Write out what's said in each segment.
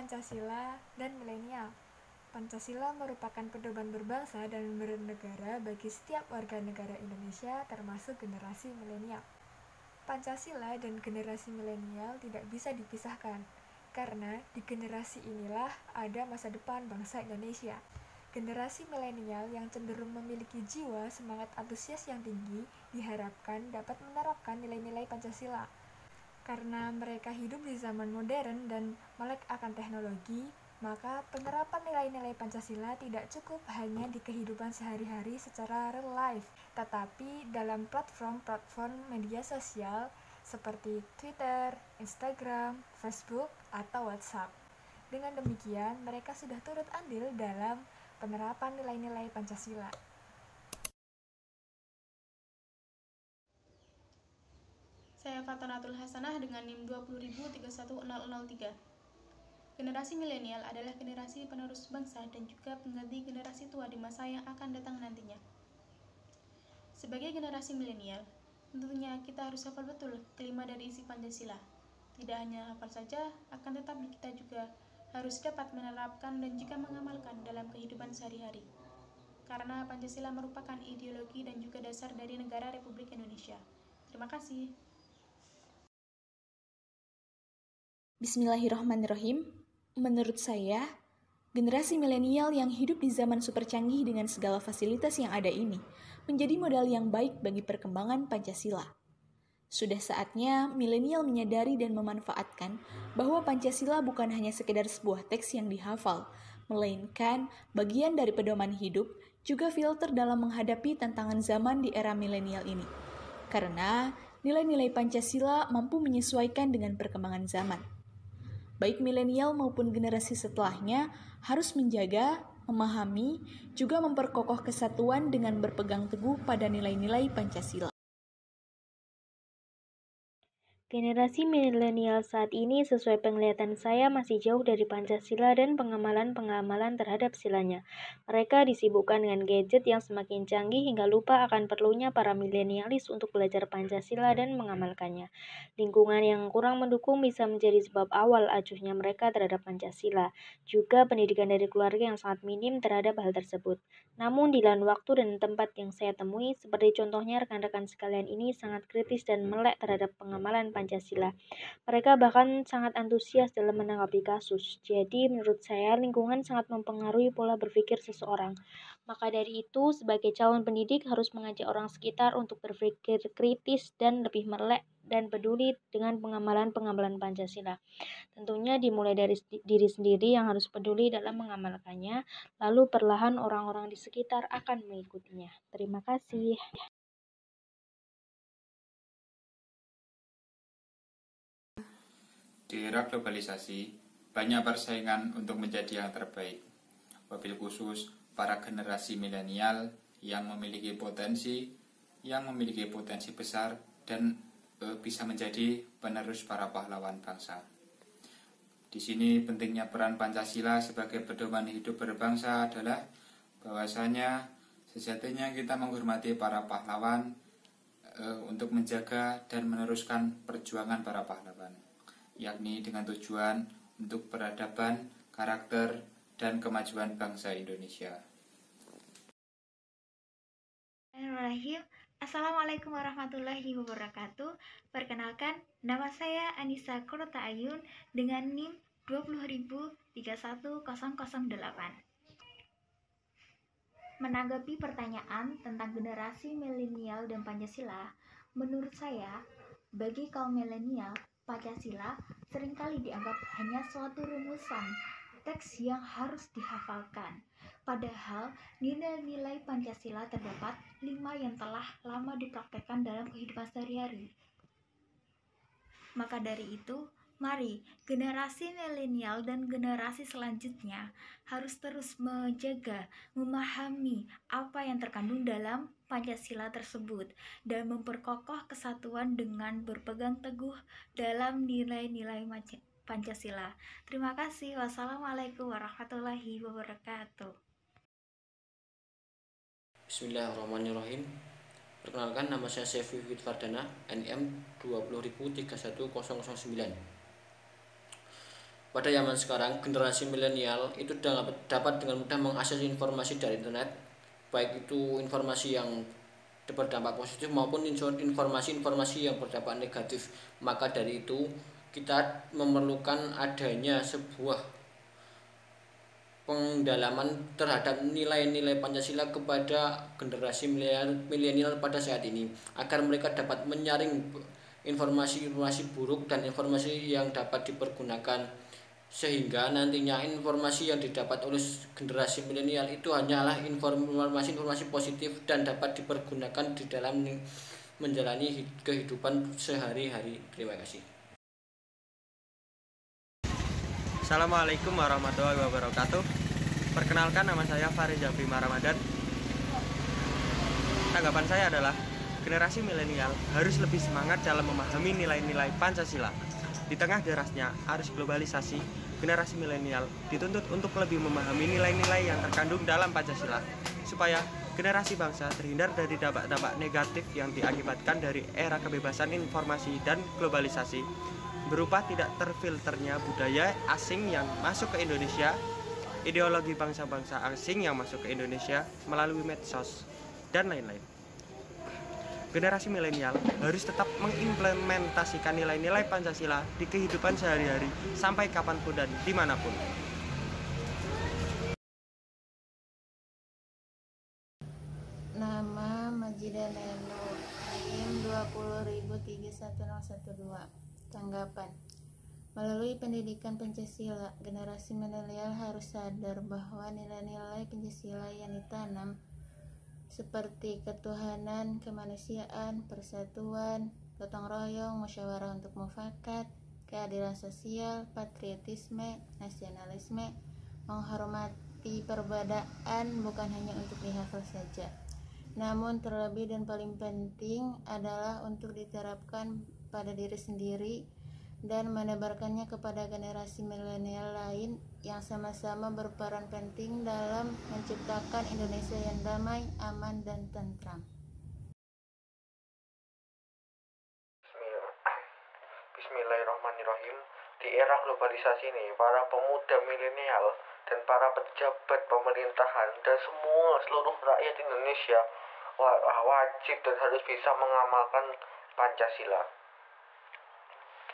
Pancasila dan milenial. Pancasila merupakan pedoman berbangsa dan bernegara bagi setiap warga negara Indonesia termasuk generasi milenial. Pancasila dan generasi milenial tidak bisa dipisahkan, karena di generasi inilah ada masa depan bangsa Indonesia. Generasi milenial yang cenderung memiliki jiwa semangat antusias yang tinggi diharapkan dapat menerapkan nilai-nilai Pancasila. Karena mereka hidup di zaman modern dan melek akan teknologi, maka penerapan nilai-nilai Pancasila tidak cukup hanya di kehidupan sehari-hari secara real life, tetapi dalam platform-platform media sosial seperti Twitter, Instagram, Facebook, atau WhatsApp. Dengan demikian, mereka sudah turut andil dalam penerapan nilai-nilai Pancasila. Saya Fatanatul Hasanah dengan NIM 200311003. Generasi milenial adalah generasi penerus bangsa dan juga pengganti generasi tua di masa yang akan datang nantinya. Sebagai generasi milenial, tentunya kita harus hafal betul kelima dari isi Pancasila. Tidak hanya hafal saja, akan tetapi kita juga harus dapat menerapkan dan juga mengamalkan dalam kehidupan sehari-hari. Karena Pancasila merupakan ideologi dan juga dasar dari negara Republik Indonesia. Terima kasih. Bismillahirrahmanirrahim. Menurut saya, generasi milenial yang hidup di zaman super canggih dengan segala fasilitas yang ada ini menjadi modal yang baik bagi perkembangan Pancasila. Sudah saatnya milenial menyadari dan memanfaatkan bahwa Pancasila bukan hanya sekedar sebuah teks yang dihafal, melainkan bagian dari pedoman hidup, juga filter dalam menghadapi tantangan zaman di era milenial ini. Karena nilai-nilai Pancasila mampu menyesuaikan dengan perkembangan zaman. Baik milenial maupun generasi setelahnya harus menjaga, memahami, juga memperkokoh kesatuan dengan berpegang teguh pada nilai-nilai Pancasila. Generasi milenial saat ini sesuai penglihatan saya masih jauh dari Pancasila dan pengamalan-pengamalan terhadap silanya. Mereka disibukkan dengan gadget yang semakin canggih hingga lupa akan perlunya para milenialis untuk belajar Pancasila dan mengamalkannya. Lingkungan yang kurang mendukung bisa menjadi sebab awal acuhnya mereka terhadap Pancasila. Juga pendidikan dari keluarga yang sangat minim terhadap hal tersebut. Namun di lain waktu dan tempat yang saya temui, seperti contohnya rekan-rekan sekalian ini sangat kritis dan melek terhadap pengamalan Pancasila. Mereka bahkan sangat antusias dalam menanggapi kasus. Jadi menurut saya lingkungan sangat mempengaruhi pola berpikir seseorang. Maka dari itu sebagai calon pendidik harus mengajak orang sekitar untuk berpikir kritis dan lebih melek dan peduli dengan pengamalan-pengamalan Pancasila. Tentunya dimulai dari diri sendiri yang harus peduli dalam mengamalkannya, lalu perlahan orang-orang di sekitar akan mengikutinya. Terima kasih. Di era globalisasi, banyak persaingan untuk menjadi yang terbaik. Wabil khusus para generasi milenial yang memiliki potensi besar dan bisa menjadi penerus para pahlawan bangsa. Di sini pentingnya peran Pancasila sebagai pedoman hidup berbangsa adalah bahwasanya sejatinya kita menghormati para pahlawan untuk menjaga dan meneruskan perjuangan para pahlawan, yakni dengan tujuan untuk peradaban, karakter, dan kemajuan bangsa Indonesia. Assalamualaikum warahmatullahi wabarakatuh. Perkenalkan, nama saya Anissa Kurota Ayun dengan NIM 200311008. Menanggapi pertanyaan tentang generasi milenial dan Pancasila, menurut saya, bagi kaum milenial, Pancasila seringkali dianggap hanya suatu rumusan teks yang harus dihafalkan. Padahal nilai-nilai Pancasila terdapat 5 yang telah lama dipraktekkan dalam kehidupan sehari-hari. Maka dari itu, mari generasi milenial dan generasi selanjutnya harus terus menjaga, memahami apa yang terkandung dalam Pancasila tersebut dan memperkokoh kesatuan dengan berpegang teguh dalam nilai-nilai Pancasila. Terima kasih. Wassalamualaikum warahmatullahi wabarakatuh. Bismillahirrahmanirrahim. Perkenalkan, nama saya Sefi Fardana, NM 200311009. pada zaman sekarang generasi milenial itu dapat dengan mudah mengakses informasi dari internet, baik itu informasi yang berdampak positif maupun informasi-informasi yang berdampak negatif. Maka dari itu kita memerlukan adanya sebuah pendalaman terhadap nilai-nilai Pancasila kepada generasi milenial pada saat ini, agar mereka dapat menyaring informasi-informasi buruk dan informasi yang dapat dipergunakan, sehingga nantinya informasi yang didapat oleh generasi milenial itu hanyalah informasi-informasi positif dan dapat dipergunakan di dalam menjalani kehidupan sehari-hari. Terima kasih. Assalamualaikum warahmatullahi wabarakatuh. Perkenalkan, nama saya Fariza Bima Ramadan. Tanggapan saya adalah generasi milenial harus lebih semangat dalam memahami nilai-nilai Pancasila. Di tengah derasnya arus globalisasi, generasi milenial dituntut untuk lebih memahami nilai-nilai yang terkandung dalam Pancasila, supaya generasi bangsa terhindar dari dampak-dampak negatif yang diakibatkan dari era kebebasan informasi dan globalisasi, berupa tidak terfilternya budaya asing yang masuk ke Indonesia, ideologi bangsa-bangsa asing yang masuk ke Indonesia melalui medsos, dan lain-lain. Generasi milenial harus tetap mengimplementasikan nilai-nilai Pancasila di kehidupan sehari-hari sampai kapanpun dan dimanapun. Nama Majidah Neno, NIM 2031012. Tanggapan: melalui pendidikan Pancasila, generasi milenial harus sadar bahwa nilai-nilai Pancasila yang ditanam seperti ketuhanan, kemanusiaan, persatuan, gotong royong, musyawarah untuk mufakat, keadilan sosial, patriotisme, nasionalisme, menghormati perbedaan bukan hanya untuk dihafal saja, namun terlebih dan paling penting adalah untuk diterapkan pada diri sendiri dan menebarkannya kepada generasi milenial lain yang sama-sama berperan penting dalam menciptakan Indonesia yang damai, aman, dan tentram. Bismillahirrahmanirrahim. Di era globalisasi ini, para pemuda milenial dan para pejabat pemerintahan dan seluruh rakyat Indonesia wajib dan harus bisa mengamalkan Pancasila.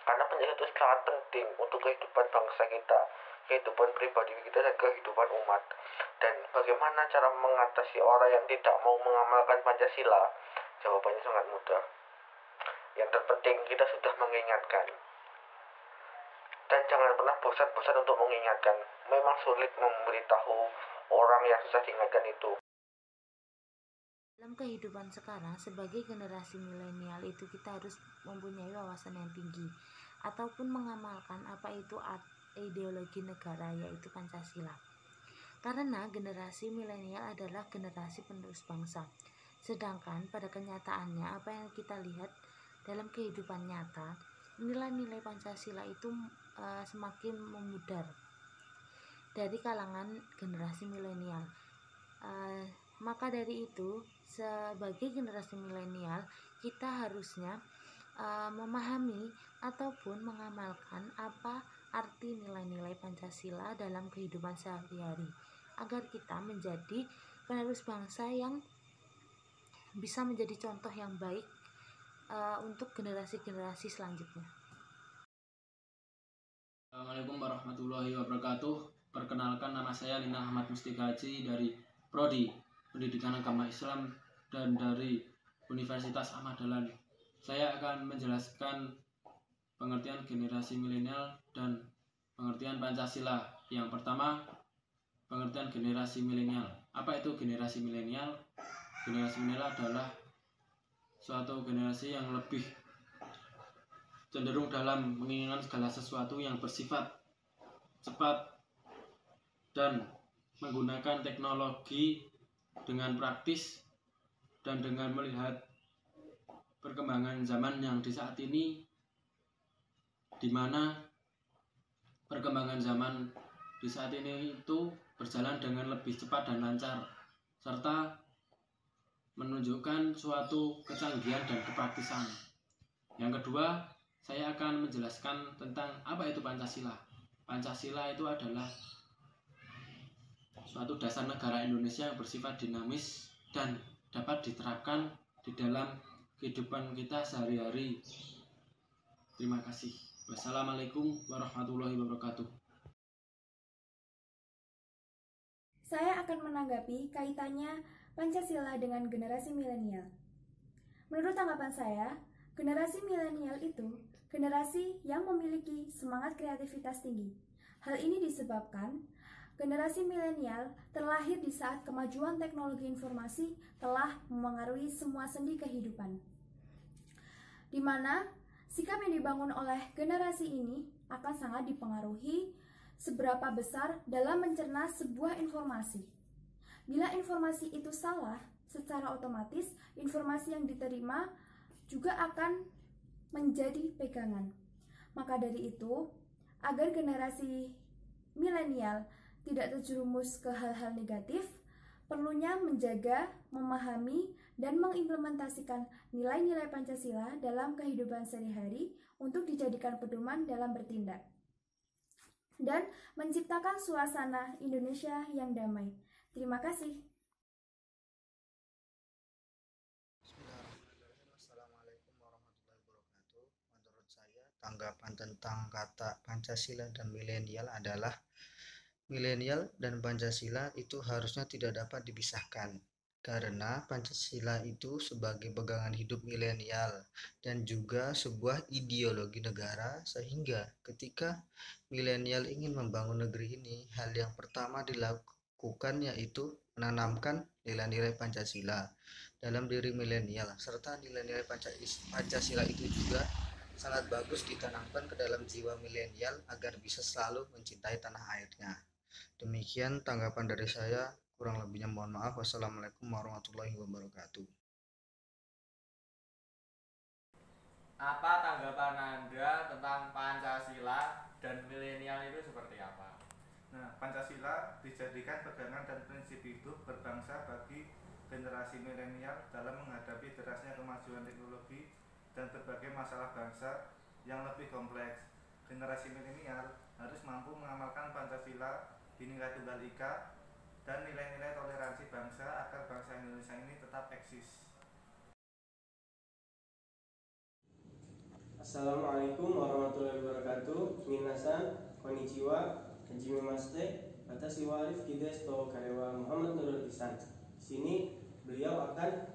Karena Pancasila itu sangat penting untuk kehidupan bangsa kita, kehidupan pribadi kita, dan kehidupan umat. Dan bagaimana cara mengatasi orang yang tidak mau mengamalkan Pancasila? Jawabannya sangat mudah. Yang terpenting kita sudah mengingatkan. Dan jangan pernah bosan-bosan untuk mengingatkan. Memang sulit memberitahu orang yang susah diingatkan itu. Dalam kehidupan sekarang, sebagai generasi milenial itu kita harus mempunyai wawasan yang tinggi ataupun mengamalkan apa itu ideologi negara, yaitu Pancasila. Karena generasi milenial adalah generasi penerus bangsa. Sedangkan pada kenyataannya, apa yang kita lihat dalam kehidupan nyata, nilai-nilai Pancasila itu semakin memudar dari kalangan generasi milenial. Maka dari itu, sebagai generasi milenial, kita harusnya memahami ataupun mengamalkan apa arti nilai-nilai Pancasila dalam kehidupan sehari-hari, agar kita menjadi penerus bangsa yang bisa menjadi contoh yang baik untuk generasi-generasi selanjutnya. Assalamualaikum warahmatullahi wabarakatuh. Perkenalkan, nama saya Lina Ahmad Mustika Haji dari Prodi Pendidikan Agama Islam dan dari Universitas Ahmad Dahlan. Saya akan menjelaskan pengertian generasi milenial dan pengertian Pancasila. Yang pertama, pengertian generasi milenial. Apa itu generasi milenial? Generasi milenial adalah suatu generasi yang lebih cenderung dalam menginginkan segala sesuatu yang bersifat cepat dan menggunakan teknologi dengan praktis dan dengan melihat perkembangan zaman yang di saat ini, di mana perkembangan zaman di saat ini itu berjalan dengan lebih cepat dan lancar, serta menunjukkan suatu kecanggihan dan kepraktisan. Yang kedua, saya akan menjelaskan tentang apa itu Pancasila. Pancasila itu adalah suatu dasar negara Indonesia yang bersifat dinamis dan dapat diterapkan di dalam kehidupan kita sehari-hari. Terima kasih. Wassalamualaikum warahmatullahi wabarakatuh. Saya akan menanggapi kaitannya Pancasila dengan generasi milenial. Menurut tanggapan saya, generasi milenial itu generasi yang memiliki semangat kreativitas tinggi. Hal ini disebabkan generasi milenial terlahir di saat kemajuan teknologi informasi telah memengaruhi semua sendi kehidupan, di mana sikap yang dibangun oleh generasi ini akan sangat dipengaruhi seberapa besar dalam mencerna sebuah informasi. Bila informasi itu salah, secara otomatis informasi yang diterima juga akan menjadi pegangan. Maka dari itu, agar generasi milenial tidak terjerumus ke hal-hal negatif, perlunya menjaga, memahami, dan mengimplementasikan nilai-nilai Pancasila dalam kehidupan sehari-hari untuk dijadikan pedoman dalam bertindak, dan menciptakan suasana Indonesia yang damai. Terima kasih. Assalamualaikum warahmatullahi wabarakatuh. Menurut saya, tanggapan tentang kata Pancasila dan milenial adalah milenial dan Pancasila itu harusnya tidak dapat dipisahkan, karena Pancasila itu sebagai pegangan hidup milenial dan juga sebuah ideologi negara, sehingga ketika milenial ingin membangun negeri ini, hal yang pertama dilakukan yaitu menanamkan nilai-nilai Pancasila dalam diri milenial, serta nilai-nilai Pancasila itu juga sangat bagus ditanamkan ke dalam jiwa milenial agar bisa selalu mencintai tanah airnya. Demikian tanggapan dari saya, kurang lebihnya mohon maaf. Wassalamualaikum warahmatullahi wabarakatuh. Apa tanggapan Anda tentang Pancasila dan milenial itu seperti apa? Nah, Pancasila dijadikan pegangan dan prinsip hidup berbangsa bagi generasi milenial dalam menghadapi derasnya kemajuan teknologi dan berbagai masalah bangsa yang lebih kompleks. Generasi milenial harus mampu mengamalkan Pancasila, Bhinneka Tunggal Ika, dan nilai-nilai toleransi bangsa agar bangsa Indonesia ini tetap eksis. Assalamualaikum warahmatullahi wabarakatuh. Minasan, konnichiwa, hajimemashite. Watashi wa Rifki desu karewa Muhammad Nurul Ihsan. Di sini beliau akan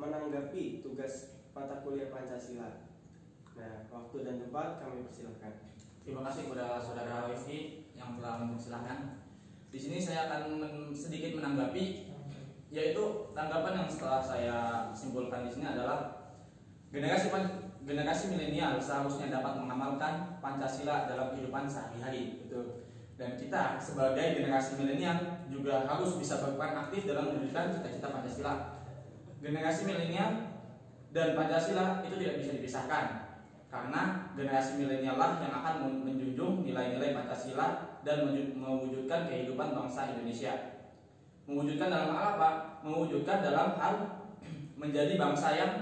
menanggapi tugas mata kuliah Pancasila. Nah, waktu dan tempat kami persilahkan. Terima kasih kepada saudara Rifki yang telah mempersilahkan. Di sini saya akan sedikit menanggapi, yaitu tanggapan yang setelah saya simpulkan di sini adalah generasi milenial seharusnya dapat mengamalkan Pancasila dalam kehidupan sehari-hari. Betul. Dan kita sebagai generasi milenial juga harus bisa berperan aktif dalam mewujudkan cita-cita Pancasila. Generasi milenial dan Pancasila itu tidak bisa dipisahkan, karena generasi milenial lah yang akan menjunjung nilai-nilai Pancasila dan mewujudkan kehidupan bangsa Indonesia. Mewujudkan dalam hal apa? Mewujudkan dalam hal menjadi bangsa yang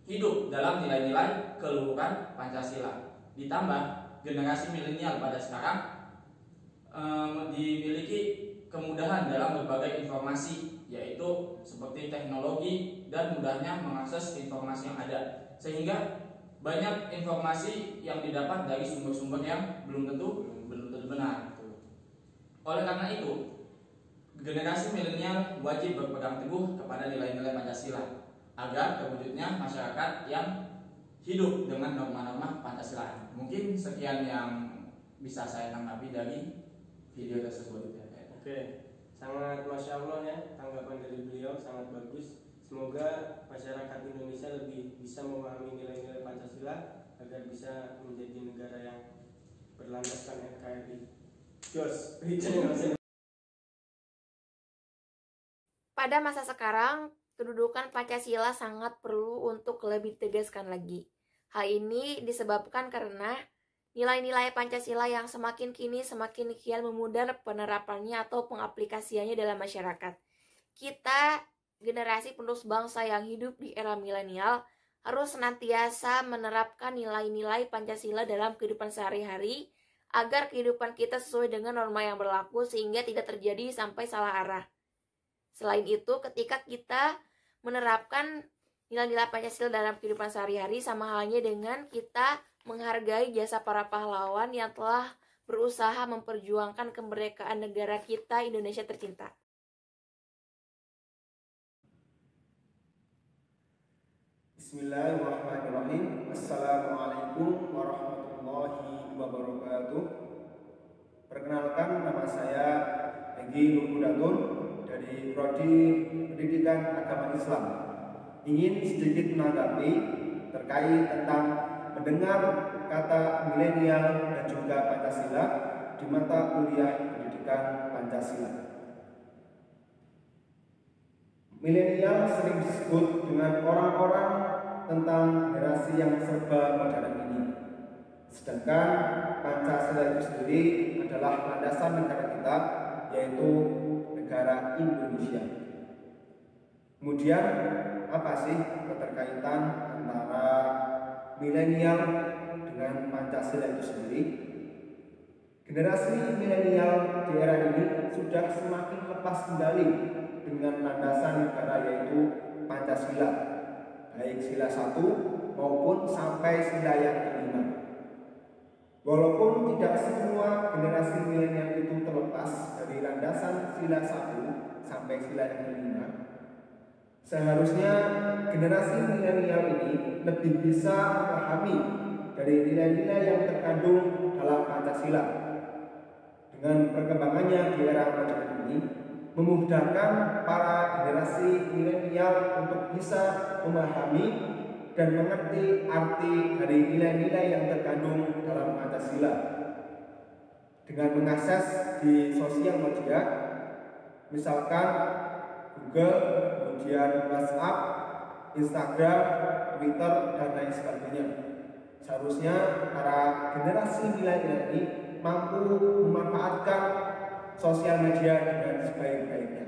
hidup dalam nilai-nilai keluhuran Pancasila. Ditambah generasi milenial pada sekarang dimiliki kemudahan dalam berbagai informasi, yaitu seperti teknologi dan mudahnya mengakses informasi yang ada, sehingga banyak informasi yang didapat dari sumber-sumber yang belum tentu benar. Oleh karena itu, generasi milenial wajib berpegang teguh kepada nilai-nilai Pancasila agar terwujudnya masyarakat yang hidup dengan norma-norma Pancasila. Mungkin sekian yang bisa saya tanggapi dari video tersebut. Oke, sangat masya Allah ya, tanggapan dari beliau sangat bagus. Semoga masyarakat Indonesia lebih bisa memahami nilai-nilai Pancasila agar bisa menjadi negara yang berlandaskan NKRI. Jos, pada masa sekarang, kedudukan Pancasila sangat perlu untuk lebih ditegaskan lagi. Hal ini disebabkan karena nilai-nilai Pancasila yang semakin kini semakin kian memudar penerapannya atau pengaplikasiannya dalam masyarakat. Kita, generasi penerus bangsa yang hidup di era milenial, harus senantiasa menerapkan nilai-nilai Pancasila dalam kehidupan sehari-hari agar kehidupan kita sesuai dengan norma yang berlaku sehingga tidak terjadi sampai salah arah. Selain itu, ketika kita menerapkan nilai-nilai Pancasila dalam kehidupan sehari-hari, sama halnya dengan kita menghargai jasa para pahlawan yang telah berusaha memperjuangkan kemerdekaan negara kita, Indonesia tercinta. Bismillahirrahmanirrahim. Assalamualaikum warahmatullahi wabarakatuh. Perkenalkan, nama saya Egy Nurhudatun dari Prodi Pendidikan Agama Islam. Ingin sedikit menanggapi terkait tentang mendengar kata milenial dan juga Pancasila di mata kuliah pendidikan Pancasila. Milenial sering disebut dengan orang-orang tentang generasi yang serba modern ini. Sedangkan Pancasila itu sendiri adalah landasan negara kita, yaitu negara Indonesia. Kemudian apa sih keterkaitan antara milenial dengan Pancasila itu sendiri? Generasi milenial di era ini sudah semakin lepas kendali dengan landasan negara yaitu Pancasila, baik sila 1 maupun sampai sila yang kelima. Walaupun tidak semua generasi milenial itu terlepas dari landasan sila 1 sampai sila yang kelima, seharusnya generasi milenial ini lebih bisa memahami dari nilai-nilai yang terkandung dalam Pancasila. Dengan perkembangannya di era modern ini, memudahkan para generasi milenial untuk bisa memahami dan mengerti arti dari nilai-nilai yang terkandung dalam Pancasila. Dengan mengakses di sosial media, misalkan Google, kemudian WhatsApp, Instagram, Twitter, dan lain sebagainya. Seharusnya para generasi milenial ini mampu memanfaatkan sosial media dengan sebaik-baiknya.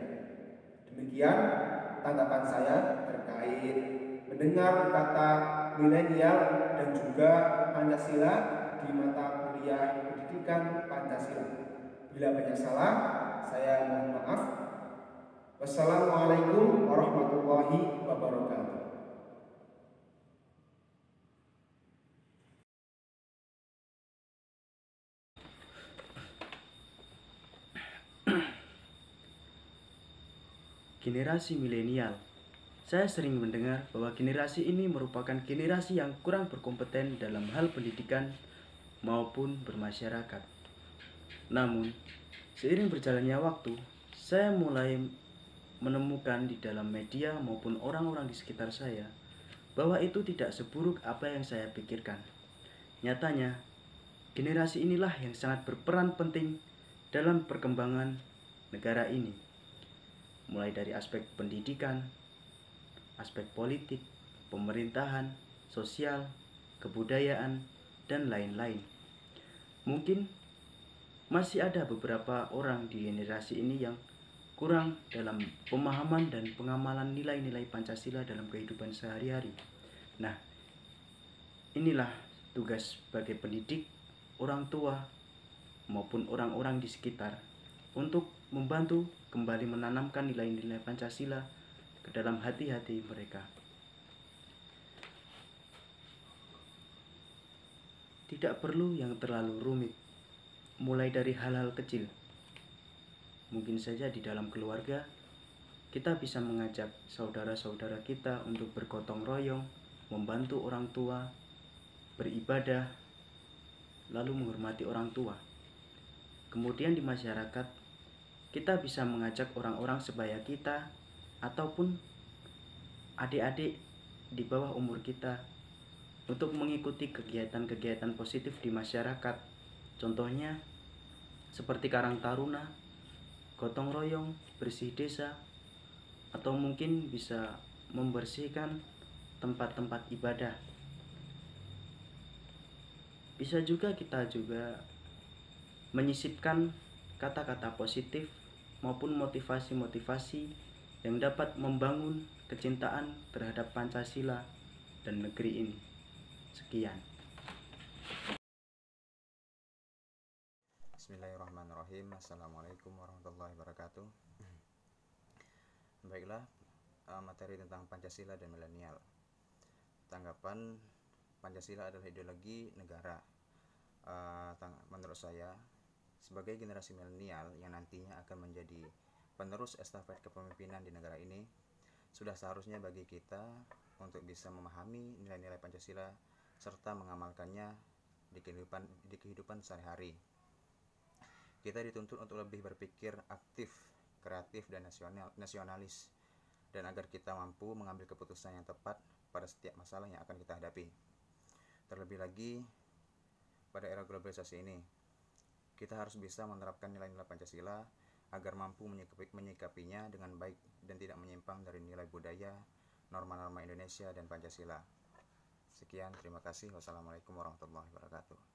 Demikian tanggapan saya terkait mendengar kata milenial dan juga Pancasila di mata kuliah pendidikan Pancasila. Bila banyak salah, saya mohon maaf. Wassalamualaikum warahmatullahi wabarakatuh. Generasi milenial. Saya sering mendengar bahwa generasi ini merupakan generasi yang kurang berkompeten dalam hal pendidikan maupun bermasyarakat. Namun, seiring berjalannya waktu, saya mulai menemukan di dalam media maupun orang-orang di sekitar saya bahwa itu tidak seburuk apa yang saya pikirkan. Nyatanya, generasi inilah yang sangat berperan penting dalam perkembangan negara ini. Mulai dari aspek pendidikan, aspek politik, pemerintahan, sosial, kebudayaan, dan lain-lain. Mungkin masih ada beberapa orang di generasi ini yang kurang dalam pemahaman dan pengamalan nilai-nilai Pancasila dalam kehidupan sehari-hari. Nah, inilah tugas sebagai pendidik, orang tua, maupun orang-orang di sekitar untuk membantu kembali menanamkan nilai-nilai Pancasila ke dalam hati-hati mereka. Tidak perlu yang terlalu rumit, mulai dari hal-hal kecil. Mungkin saja di dalam keluarga, kita bisa mengajak saudara-saudara kita untuk bergotong royong, membantu orang tua, beribadah, lalu menghormati orang tua. Kemudian di masyarakat, kita bisa mengajak orang-orang sebaya kita ataupun adik-adik di bawah umur kita untuk mengikuti kegiatan-kegiatan positif di masyarakat. Contohnya seperti Karang Taruna, gotong royong, bersih desa, atau mungkin bisa membersihkan tempat-tempat ibadah. Bisa juga kita menyisipkan kata-kata positif maupun motivasi-motivasi yang dapat membangun kecintaan terhadap Pancasila dan negeri ini. Sekian. Bismillahirrahmanirrahim. Assalamualaikum warahmatullahi wabarakatuh. Baiklah, materi tentang Pancasila dan milenial. Tanggapan Pancasila adalah ideologi negara. Menurut saya, sebagai generasi milenial yang nantinya akan menjadi penerus estafet kepemimpinan di negara ini, sudah seharusnya bagi kita untuk bisa memahami nilai-nilai Pancasila serta mengamalkannya di kehidupan sehari-hari. Kita dituntut untuk lebih berpikir aktif, kreatif, dan nasionalis, dan agar kita mampu mengambil keputusan yang tepat pada setiap masalah yang akan kita hadapi. Terlebih lagi, pada era globalisasi ini, kita harus bisa menerapkan nilai-nilai Pancasila agar mampu menyikapinya dengan baik dan tidak menyimpang dari nilai budaya, norma-norma Indonesia, dan Pancasila. Sekian, terima kasih. Wassalamualaikum warahmatullahi wabarakatuh.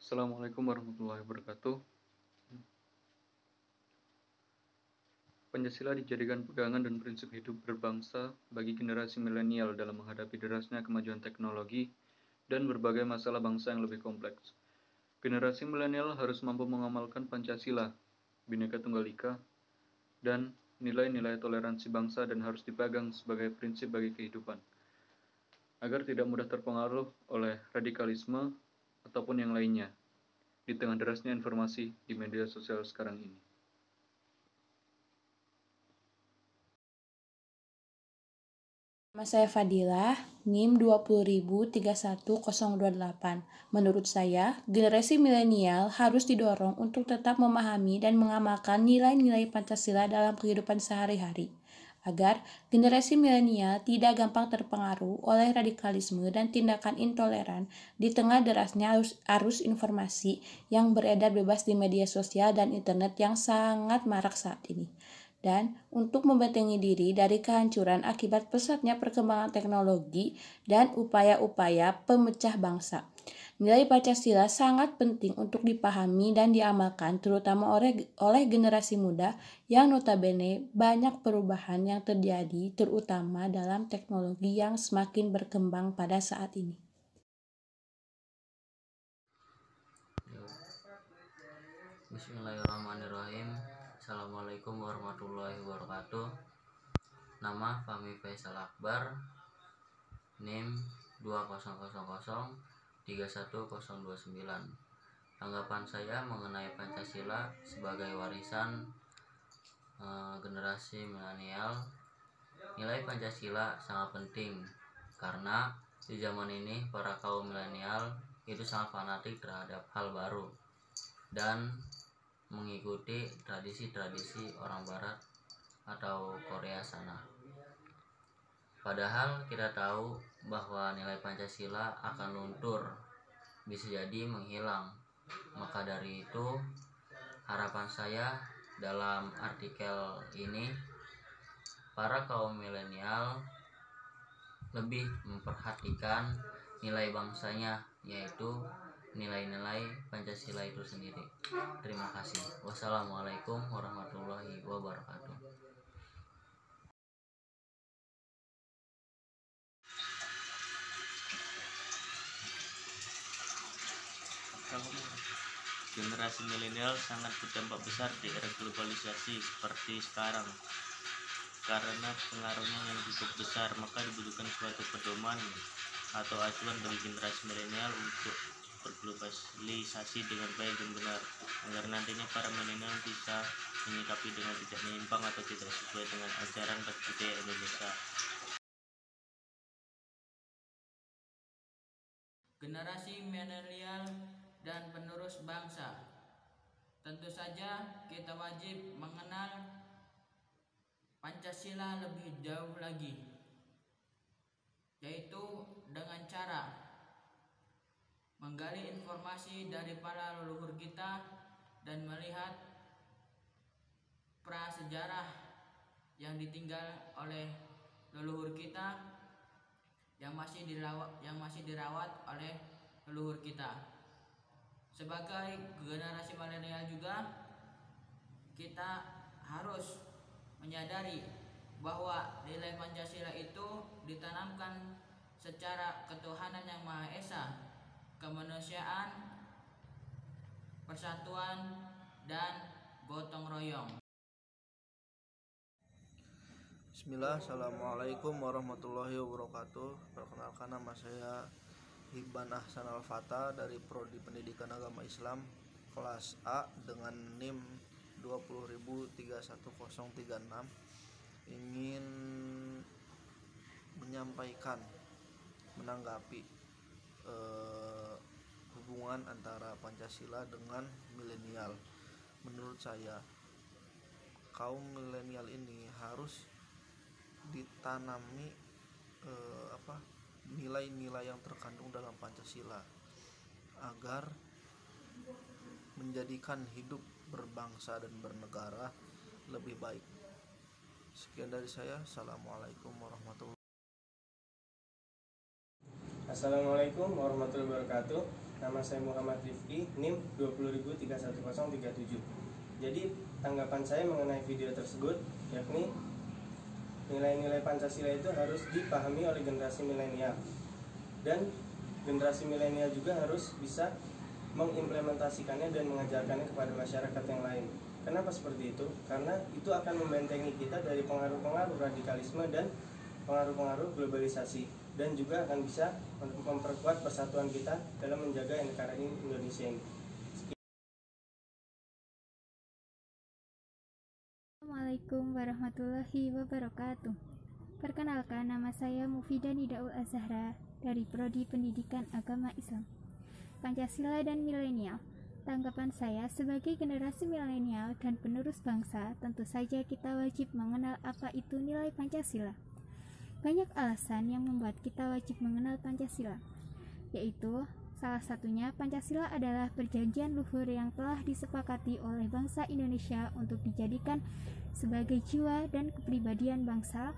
Assalamualaikum warahmatullahi wabarakatuh. Pancasila dijadikan pegangan dan prinsip hidup berbangsa bagi generasi milenial dalam menghadapi derasnya kemajuan teknologi dan berbagai masalah bangsa yang lebih kompleks. Generasi milenial harus mampu mengamalkan Pancasila, Bhinneka Tunggal Ika, dan nilai-nilai toleransi bangsa dan harus dipegang sebagai prinsip bagi kehidupan, agar tidak mudah terpengaruh oleh radikalisme ataupun yang lainnya di tengah derasnya informasi di media sosial sekarang ini. Nama saya Fadilah, NIM 200311028. Menurut saya, generasi milenial harus didorong untuk tetap memahami dan mengamalkan nilai-nilai Pancasila dalam kehidupan sehari-hari, agar generasi milenial tidak gampang terpengaruh oleh radikalisme dan tindakan intoleran di tengah derasnya arus informasi yang beredar bebas di media sosial dan internet yang sangat marak saat ini. Dan untuk membentengi diri dari kehancuran akibat pesatnya perkembangan teknologi dan upaya-upaya pemecah bangsa. Nilai Pancasila sangat penting untuk dipahami dan diamalkan terutama oleh generasi muda yang notabene banyak perubahan yang terjadi terutama dalam teknologi yang semakin berkembang pada saat ini. Bismillahirrahmanirrahim. Assalamualaikum warahmatullahi wabarakatuh. Nama Fahmi Faisal Akbar, NIM 200031029. Tanggapan saya mengenai Pancasila sebagai warisan generasi milenial. Nilai Pancasila sangat penting karena di zaman ini para kaum milenial itu sangat fanatik terhadap hal baru dan mengikuti tradisi-tradisi orang barat atau Korea sana. Padahal kita tahu bahwa nilai Pancasila akan luntur, bisa jadi menghilang. Maka dari itu, harapan saya dalam artikel ini, para kaum milenial lebih memperhatikan nilai bangsanya, yaitu nilai-nilai Pancasila itu sendiri. Terima kasih. Wassalamualaikum warahmatullahi wabarakatuh. Generasi milenial sangat berdampak besar di era globalisasi seperti sekarang. Karena pengaruhnya yang cukup besar, maka dibutuhkan suatu pedoman atau acuan bagi generasi milenial untuk berglobalisasi dengan baik dan benar, agar nantinya para milenial bisa menyikapi dengan tidak menyimpang atau tidak sesuai dengan ajaran dan budaya Indonesia. Generasi milenial dan penerus bangsa. Tentu saja kita wajib mengenal Pancasila lebih jauh lagi, yaitu dengan cara menggali informasi dari para leluhur kita dan melihat prasejarah yang ditinggal oleh leluhur kita yang masih dirawat oleh leluhur kita. Sebagai generasi milenial juga, kita harus menyadari bahwa nilai Pancasila itu ditanamkan secara ketuhanan yang Maha Esa, kemanusiaan, persatuan, dan gotong royong. Bismillah, Assalamualaikum warahmatullahi wabarakatuh. Perkenalkan, nama saya Hibban Ahsan Al-Fata dari Prodi Pendidikan Agama Islam kelas A dengan NIM 20.31036. Ingin menyampaikan, menanggapi hubungan antara Pancasila dengan milenial. Menurut saya, kaum milenial ini harus ditanami nilai-nilai yang terkandung dalam Pancasila agar menjadikan hidup berbangsa dan bernegara lebih baik. Sekian dari saya. Assalamualaikum warahmatullahi wabarakatuh. Assalamualaikum warahmatullahi wabarakatuh. Nama saya Muhammad Rifki, NIM 20.31037. Jadi tanggapan saya mengenai video tersebut yakni nilai-nilai Pancasila itu harus dipahami oleh generasi milenial, dan generasi milenial juga harus bisa mengimplementasikannya dan mengajarkannya kepada masyarakat yang lain. Kenapa seperti itu? Karena itu akan membentengi kita dari pengaruh-pengaruh radikalisme dan pengaruh-pengaruh globalisasi, dan juga akan bisa memperkuat persatuan kita dalam menjaga negara ini, Indonesia ini. Assalamualaikum warahmatullahi wabarakatuh. Perkenalkan, nama saya Mufidah Nidaul Azhara dari Prodi Pendidikan Agama Islam. Pancasila dan milenial. Tanggapan saya sebagai generasi milenial dan penerus bangsa, tentu saja kita wajib mengenal apa itu nilai Pancasila. Banyak alasan yang membuat kita wajib mengenal Pancasila, yaitu salah satunya Pancasila adalah perjanjian luhur yang telah disepakati oleh bangsa Indonesia untuk dijadikan sebagai jiwa dan kepribadian bangsa,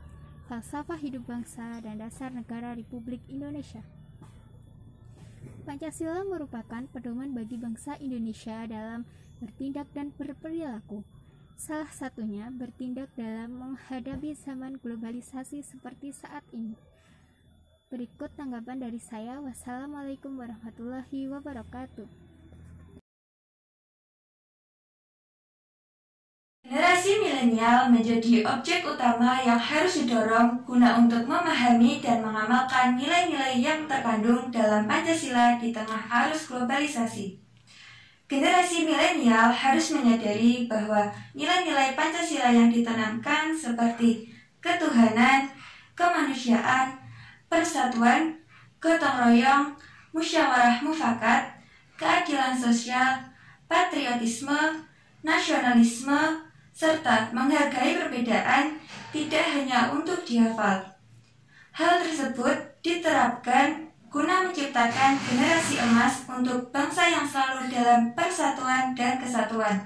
falsafah hidup bangsa, dan dasar negara Republik Indonesia. Pancasila merupakan pedoman bagi bangsa Indonesia dalam bertindak dan berperilaku. Salah satunya bertindak dalam menghadapi zaman globalisasi seperti saat ini. Berikut tanggapan dari saya. Wassalamualaikum warahmatullahi wabarakatuh. Generasi milenial menjadi objek utama yang harus didorong guna untuk memahami dan mengamalkan nilai-nilai yang terkandung dalam Pancasila di tengah arus globalisasi. Generasi milenial harus menyadari bahwa nilai-nilai Pancasila yang ditanamkan seperti ketuhanan, kemanusiaan, persatuan, gotong royong, musyawarah mufakat, keadilan sosial, patriotisme, nasionalisme, serta menghargai perbedaan tidak hanya untuk dihafal. Hal tersebut diterapkan guna menciptakan generasi emas untuk bangsa yang selalu dalam persatuan dan kesatuan.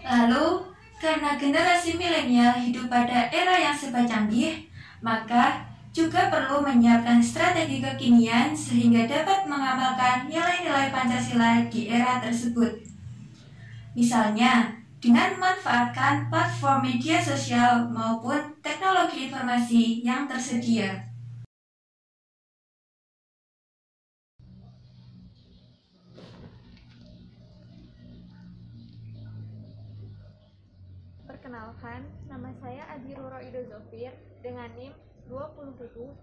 Lalu, karena generasi milenial hidup pada era yang serba canggih, maka juga perlu menyiapkan strategi kekinian sehingga dapat mengamalkan nilai-nilai Pancasila di era tersebut. Misalnya, dengan memanfaatkan platform media sosial maupun teknologi informasi yang tersedia. Perkenalkan, nama saya Adi Roro Ido Zofir dengan NIM 20.31040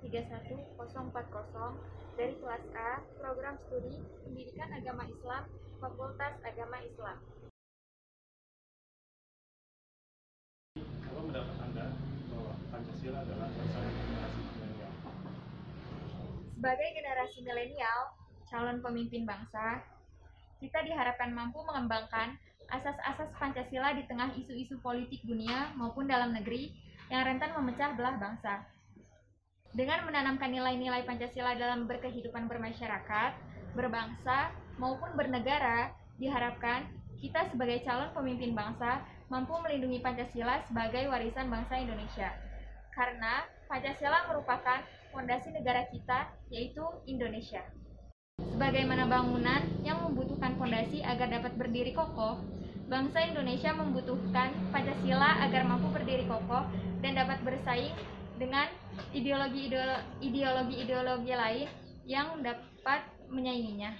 dari kelas A, Program Studi Pendidikan Agama Islam, Fakultas Agama Islam. Apa pendapat Anda bahwa Pancasila adalah warisan generasi milenial? Sebagai generasi milenial, calon pemimpin bangsa, kita diharapkan mampu mengembangkan asas-asas Pancasila di tengah isu-isu politik dunia maupun dalam negeri yang rentan memecah belah bangsa. Dengan menanamkan nilai-nilai Pancasila dalam berkehidupan bermasyarakat, berbangsa, maupun bernegara, diharapkan kita sebagai calon pemimpin bangsa mampu melindungi Pancasila sebagai warisan bangsa Indonesia. Karena Pancasila merupakan fondasi negara kita, yaitu Indonesia. Sebagaimana bangunan yang membutuhkan fondasi agar dapat berdiri kokoh, bangsa Indonesia membutuhkan Pancasila agar mampu berdiri kokoh dan dapat bersaing dengan ideologi-ideologi lain yang dapat menyainginya.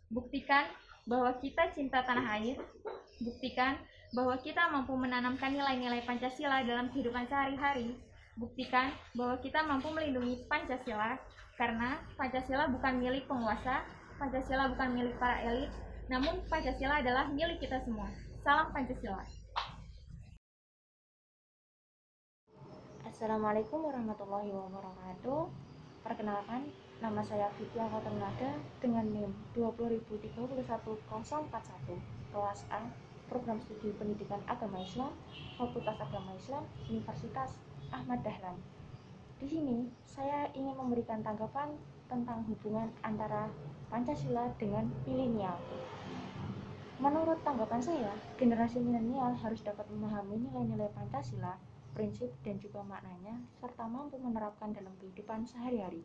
Buktikan bahwa kita cinta tanah air, buktikan bahwa kita mampu menanamkan nilai-nilai Pancasila dalam kehidupan sehari-hari, buktikan bahwa kita mampu melindungi Pancasila, karena Pancasila bukan milik penguasa, Pancasila bukan milik para elit, namun Pancasila adalah milik kita semua. Salam Pancasila. Assalamualaikum warahmatullahi wabarakatuh. Perkenalkan, nama saya Fitya Fatanada dengan NIM 200311041, kelas A, Program Studi Pendidikan Agama Islam, Fakultas Agama Islam, Universitas Ahmad Dahlan. Di sini, saya ingin memberikan tanggapan tentang hubungan antara Pancasila dengan milenial. Menurut tanggapan saya, generasi milenial harus dapat memahami nilai-nilai Pancasila, prinsip dan juga maknanya, serta mampu menerapkan dalam kehidupan sehari-hari.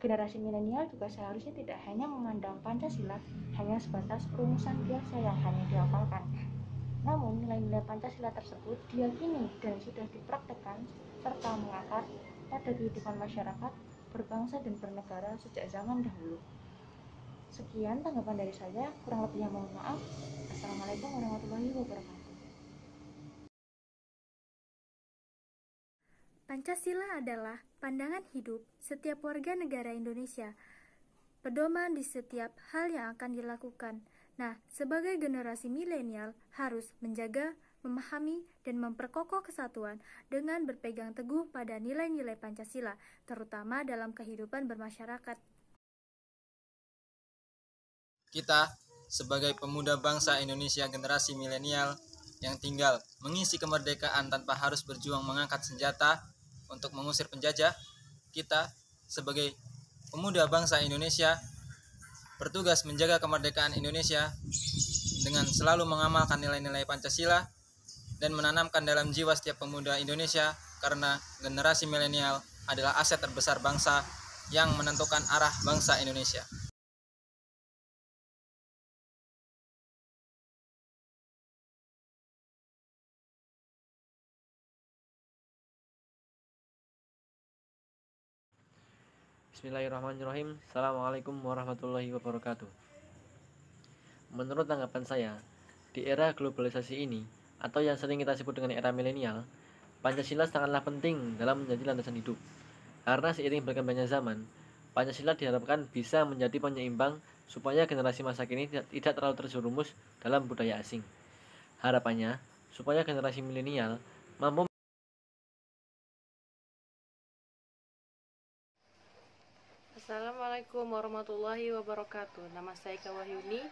Generasi milenial juga seharusnya tidak hanya memandang Pancasila hanya sebatas rumusan biasa yang hanya dihafalkan. Namun, nilai-nilai Pancasila tersebut diyakini dan sudah dipraktekkan serta mengakar pada kehidupan masyarakat, berbangsa dan bernegara sejak zaman dahulu. Sekian tanggapan dari saya, kurang lebihnya mohon maaf. Assalamualaikum warahmatullahi wabarakatuh. Pancasila adalah pandangan hidup setiap warga negara Indonesia, pedoman di setiap hal yang akan dilakukan. Nah, sebagai generasi milenial harus menjaga, memahami, dan memperkokoh kesatuan dengan berpegang teguh pada nilai-nilai Pancasila, terutama dalam kehidupan bermasyarakat. Kita, sebagai pemuda bangsa Indonesia generasi milenial yang tinggal mengisi kemerdekaan tanpa harus berjuang mengangkat senjata untuk mengusir penjajah, kita, sebagai pemuda bangsa Indonesia, bertugas menjaga kemerdekaan Indonesia dengan selalu mengamalkan nilai-nilai Pancasila dan menanamkan dalam jiwa setiap pemuda Indonesia, karena generasi milenial adalah aset terbesar bangsa yang menentukan arah bangsa Indonesia. Bismillahirrahmanirrahim. Assalamualaikum warahmatullahi wabarakatuh. Menurut tanggapan saya, di era globalisasi ini, atau yang sering kita sebut dengan era milenial, Pancasila sangatlah penting dalam menjadi landasan hidup. Karena seiring berkembangnya zaman, Pancasila diharapkan bisa menjadi penyeimbang supaya generasi masa kini tidak terlalu terjerumus dalam budaya asing. Harapannya, supaya generasi milenial mampu. Assalamualaikum warahmatullahi wabarakatuh. Nama saya Ika Wahyuni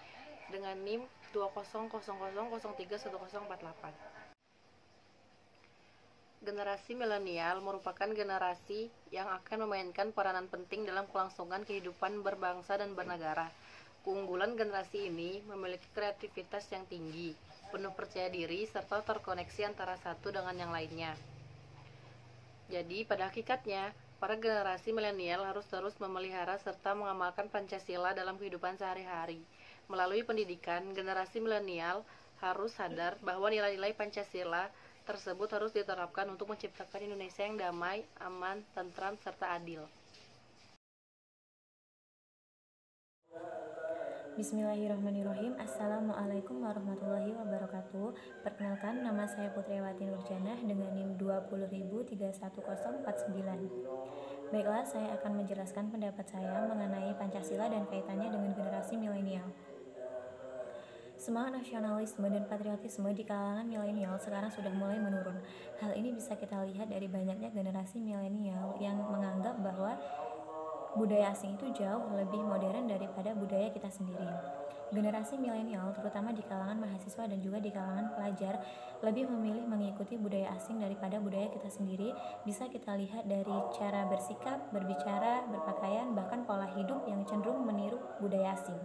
dengan NIM 20000031048. Generasi milenial merupakan generasi yang akan memainkan peranan penting dalam kelangsungan kehidupan berbangsa dan bernegara. Keunggulan generasi ini memiliki kreativitas yang tinggi, penuh percaya diri, serta terkoneksi antara satu dengan yang lainnya. Jadi, pada hakikatnya, para generasi milenial harus terus memelihara serta mengamalkan Pancasila dalam kehidupan sehari-hari. Melalui pendidikan, generasi milenial harus sadar bahwa nilai-nilai Pancasila tersebut harus diterapkan untuk menciptakan Indonesia yang damai, aman, tentram, serta adil. Bismillahirrahmanirrahim. Assalamualaikum warahmatullahi wabarakatuh. Perkenalkan, nama saya Putriawati Nurjanah dengan NIM 20000311049. Baiklah, saya akan menjelaskan pendapat saya mengenai Pancasila dan kaitannya dengan generasi milenial. Semangat nasionalisme dan patriotisme di kalangan milenial sekarang sudah mulai menurun. Hal ini bisa kita lihat dari banyaknya generasi milenial yang menganggap bahwa budaya asing itu jauh lebih modern daripada budaya kita sendiri. Generasi milenial, terutama di kalangan mahasiswa dan juga di kalangan pelajar, lebih memilih mengikuti budaya asing daripada budaya kita sendiri. Bisa kita lihat dari cara bersikap, berbicara, berpakaian, bahkan pola hidup yang cenderung meniru budaya asing.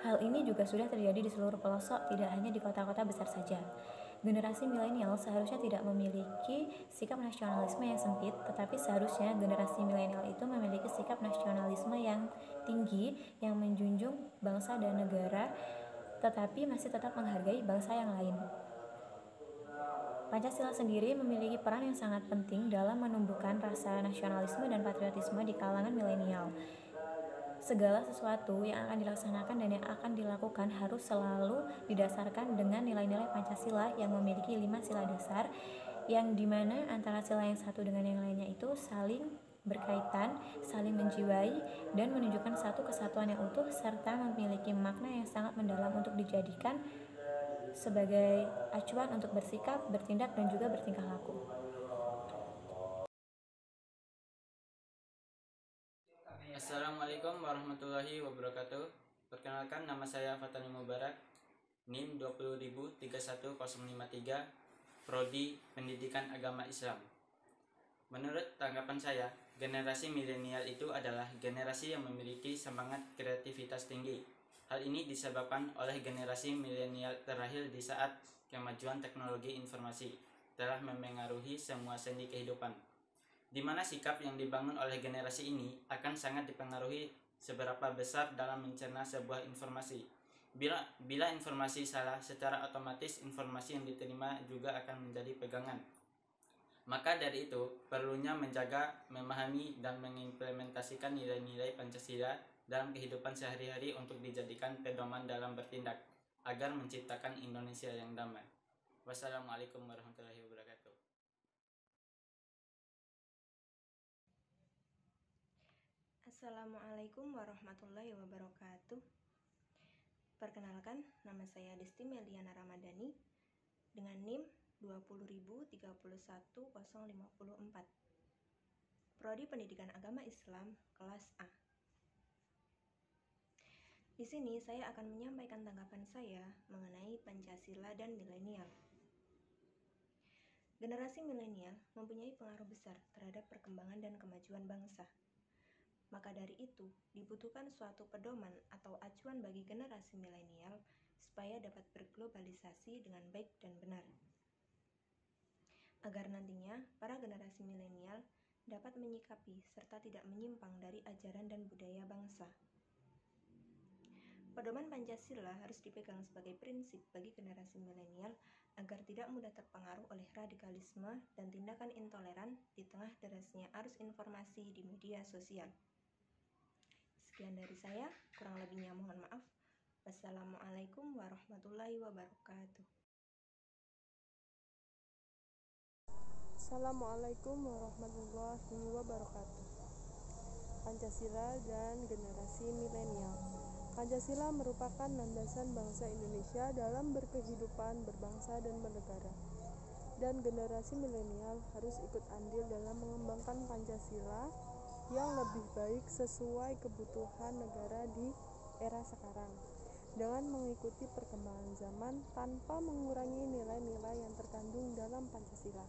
Hal ini juga sudah terjadi di seluruh pelosok, tidak hanya di kota-kota besar saja. Generasi milenial seharusnya tidak memiliki sikap nasionalisme yang sempit, tetapi seharusnya generasi milenial itu memiliki sikap nasionalisme yang tinggi, yang menjunjung bangsa dan negara, tetapi masih tetap menghargai bangsa yang lain. Pancasila sendiri memiliki peran yang sangat penting dalam menumbuhkan rasa nasionalisme dan patriotisme di kalangan milenial. Segala sesuatu yang akan dilaksanakan dan yang akan dilakukan harus selalu didasarkan dengan nilai-nilai Pancasila yang memiliki 5 sila dasar, yang dimana antara sila yang satu dengan yang lainnya itu saling berkaitan, saling menjiwai, dan menunjukkan satu kesatuan yang utuh serta memiliki makna yang sangat mendalam untuk dijadikan sebagai acuan untuk bersikap, bertindak, dan juga bertingkah laku. Assalamualaikum warahmatullahi wabarakatuh. Perkenalkan, nama saya Fatani Mubarak, NIM 200.31053, Prodi Pendidikan Agama Islam. Menurut tanggapan saya, generasi milenial itu adalah generasi yang memiliki semangat kreativitas tinggi. Hal ini disebabkan oleh generasi milenial terlahir di saat kemajuan teknologi informasi telah memengaruhi semua sendi kehidupan, di mana sikap yang dibangun oleh generasi ini akan sangat dipengaruhi seberapa besar dalam mencerna sebuah informasi. Bila informasi salah, secara otomatis informasi yang diterima juga akan menjadi pegangan. Maka dari itu, perlunya menjaga, memahami, dan mengimplementasikan nilai-nilai Pancasila dalam kehidupan sehari-hari untuk dijadikan pedoman dalam bertindak, agar menciptakan Indonesia yang damai. Wassalamualaikum warahmatullahi wabarakatuh. Assalamualaikum warahmatullahi wabarakatuh. Perkenalkan, nama saya Desti Meliana Ramadhani dengan NIM 200.31054, Prodi Pendidikan Agama Islam kelas A. Di sini saya akan menyampaikan tanggapan saya mengenai Pancasila dan milenial. Generasi milenial mempunyai pengaruh besar terhadap perkembangan dan kemajuan bangsa. Maka dari itu, dibutuhkan suatu pedoman atau acuan bagi generasi milenial supaya dapat berglobalisasi dengan baik dan benar. Agar nantinya para generasi milenial dapat menyikapi serta tidak menyimpang dari ajaran dan budaya bangsa. Pedoman Pancasila harus dipegang sebagai prinsip bagi generasi milenial agar tidak mudah terpengaruh oleh radikalisme dan tindakan intoleran di tengah derasnya arus informasi di media sosial. Sekian dari saya, kurang lebihnya mohon maaf. Wassalamualaikum warahmatullahi wabarakatuh. Assalamualaikum warahmatullahi wabarakatuh. Pancasila dan generasi milenial. Pancasila merupakan landasan bangsa Indonesia dalam berkehidupan, berbangsa, dan bernegara. Dan generasi milenial harus ikut andil dalam mengembangkan Pancasila yang lebih baik sesuai kebutuhan negara di era sekarang, dengan mengikuti perkembangan zaman tanpa mengurangi nilai-nilai yang terkandung dalam Pancasila.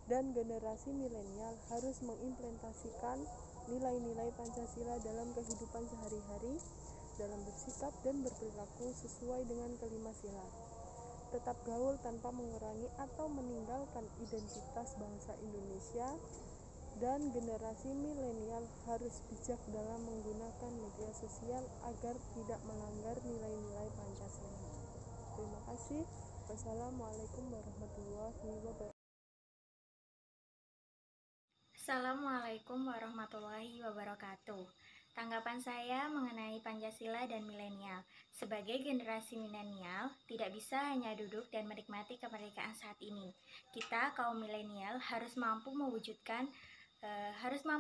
Dan generasi milenial harus mengimplementasikan nilai-nilai Pancasila dalam kehidupan sehari-hari, dalam bersikap dan berperilaku sesuai dengan kelima sila. Tetap gaul tanpa mengurangi atau meninggalkan identitas bangsa Indonesia. Dan generasi milenial harus bijak dalam menggunakan media sosial agar tidak melanggar nilai-nilai Pancasila. Terima kasih. Wassalamualaikum warahmatullahi wabarakatuh. Assalamualaikum warahmatullahi wabarakatuh. Tanggapan saya mengenai Pancasila dan milenial. Sebagai generasi milenial, tidak bisa hanya duduk dan menikmati kemerdekaan saat ini. Kita, kaum milenial, harus mampu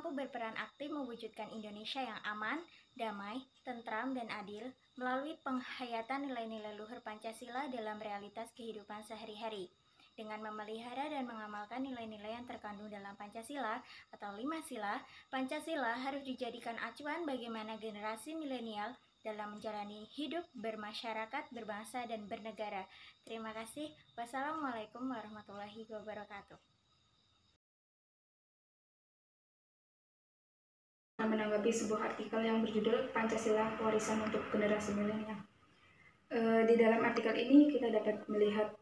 berperan aktif mewujudkan Indonesia yang aman, damai, tentram, dan adil melalui penghayatan nilai-nilai luhur Pancasila dalam realitas kehidupan sehari-hari. Dengan memelihara dan mengamalkan nilai-nilai yang terkandung dalam Pancasila atau 5 sila, Pancasila harus dijadikan acuan bagaimana generasi milenial dalam menjalani hidup, bermasyarakat, berbangsa, dan bernegara. Terima kasih. Wassalamualaikum warahmatullahi wabarakatuh. Menanggapi sebuah artikel yang berjudul Pancasila Warisan untuk Generasi Milenial. Di dalam artikel ini kita dapat melihat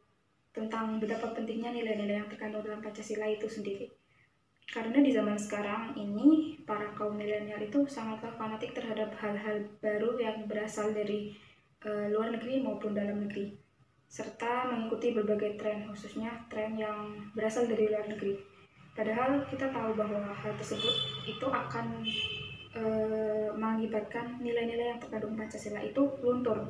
tentang betapa pentingnya nilai-nilai yang terkandung dalam Pancasila itu sendiri. Karena di zaman sekarang ini, para kaum milenial itu sangatlah fanatik terhadap hal-hal baru yang berasal dari luar negeri maupun dalam negeri. serta mengikuti berbagai tren, khususnya tren yang berasal dari luar negeri. Padahal kita tahu bahwa hal tersebut itu akan mengakibatkan nilai-nilai yang terkandung Pancasila itu luntur.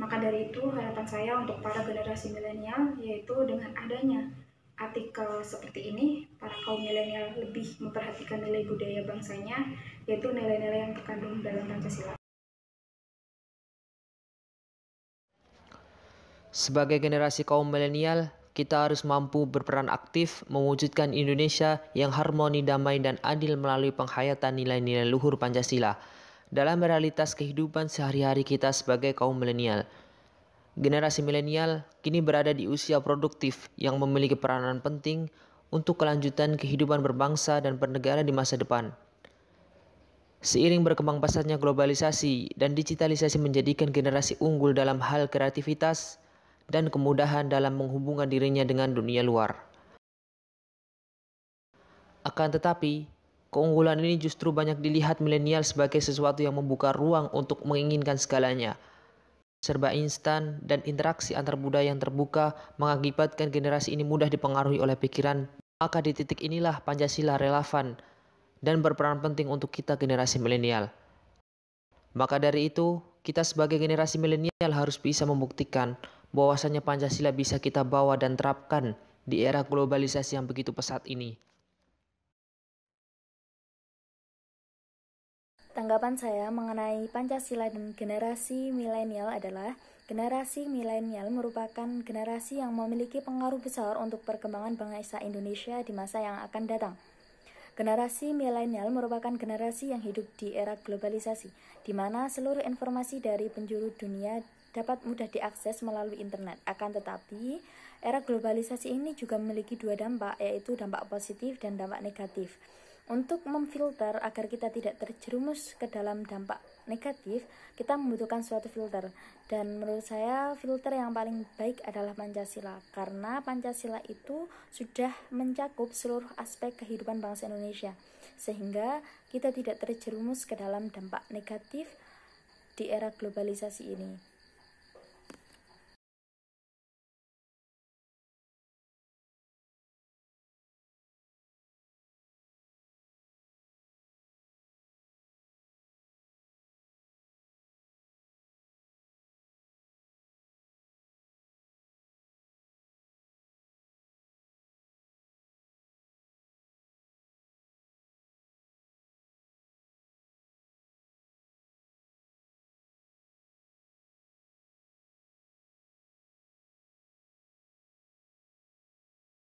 Maka dari itu harapan saya untuk para generasi milenial yaitu dengan adanya artikel seperti ini, para kaum milenial lebih memperhatikan nilai budaya bangsanya, yaitu nilai-nilai yang terkandung dalam Pancasila. Sebagai generasi kaum milenial, kita harus mampu berperan aktif mewujudkan Indonesia yang harmoni, damai, dan adil melalui penghayatan nilai-nilai luhur Pancasila dalam realitas kehidupan sehari-hari kita sebagai kaum milenial. Generasi milenial kini berada di usia produktif yang memiliki peranan penting untuk kelanjutan kehidupan berbangsa dan bernegara di masa depan. Seiring berkembang pesatnya globalisasi dan digitalisasi menjadikan generasi unggul dalam hal kreativitas dan kemudahan dalam menghubungkan dirinya dengan dunia luar. Akan tetapi, keunggulan ini justru banyak dilihat milenial sebagai sesuatu yang membuka ruang untuk menginginkan segalanya. Serba instan dan interaksi antar budaya yang terbuka mengakibatkan generasi ini mudah dipengaruhi oleh pikiran. Maka di titik inilah Pancasila relevan dan berperan penting untuk kita generasi milenial. Maka dari itu, kita sebagai generasi milenial harus bisa membuktikan bahwasanya Pancasila bisa kita bawa dan terapkan di era globalisasi yang begitu pesat ini. Tanggapan saya mengenai Pancasila dan generasi milenial adalah generasi milenial merupakan generasi yang memiliki pengaruh besar untuk perkembangan bangsa Indonesia di masa yang akan datang. Generasi milenial merupakan generasi yang hidup di era globalisasi, di mana seluruh informasi dari penjuru dunia dapat mudah diakses melalui internet. Akan tetapi, era globalisasi ini juga memiliki dua dampak, yaitu dampak positif dan dampak negatif. Untuk memfilter agar kita tidak terjerumus ke dalam dampak negatif, kita membutuhkan suatu filter. Dan menurut saya, filter yang paling baik adalah Pancasila, karena Pancasila itu sudah mencakup seluruh aspek kehidupan bangsa Indonesia, sehingga kita tidak terjerumus ke dalam dampak negatif di era globalisasi ini.